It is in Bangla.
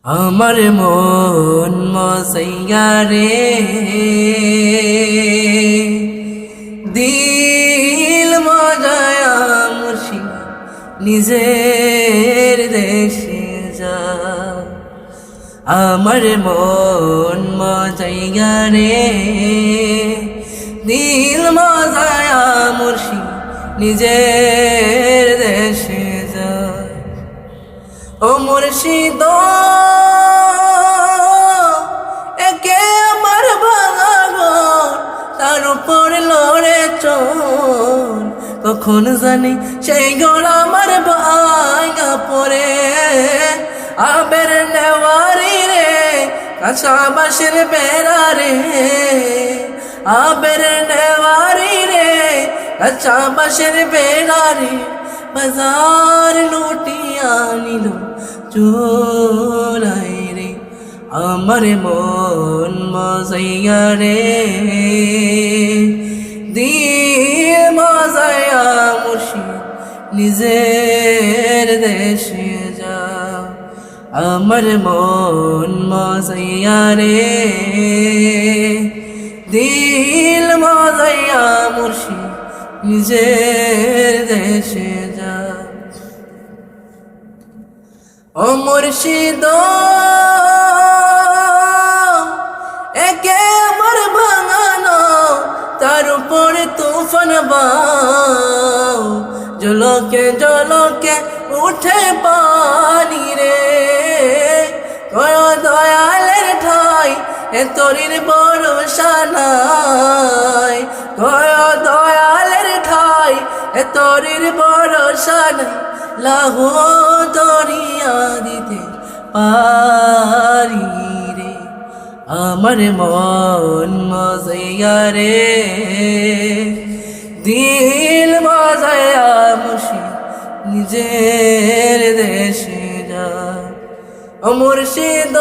আমার মন মজাইয়া রে, দিল মজায়া মুর্শিদ নিজের দেশে যা। আমার মন মজাইয়া রে, দিল মজায়া মুর্শিদ নিজের দেশে যা। ও মুর্শিদ একে আমার ভাঙা ঘর, তার উপর লড়ে চোর। কখন জানি সেই ঘর আমার ভাঙা পড়ে, আবের নেওয়ারি রে কাঁচা বাঁশের বেড়া রে। আবের নেওয়ারি রে কাঁচা বাঁশের বেড়া রে। বাজার লুটিয়া নিল চোরাই রে, আমার মন মজাইয়া রে, দিল মজায়া মুর্শিদ নিজের দেশে যা। আমার মন মজাইয়া রে, দিল মজাইয়া মুর্শিদ নিজের দেশে যা। ও মুর্শিদ একে আমার ভাঙানো, তার উপরে তুফান বাও। জলকে জলকে উঠে পানি রে, কয় দয়ালের ঠাই এ তরির ভরসা নাই। কয় দয়ালের ঠাই এ তরির ভরসা নাই। লাহো দরিয়া দিতে পারি রে, আমার মন মজাইয়া রে, দিল মজায়া মুর্শিদ নিজের দেশে যা। ও মুর্শিদ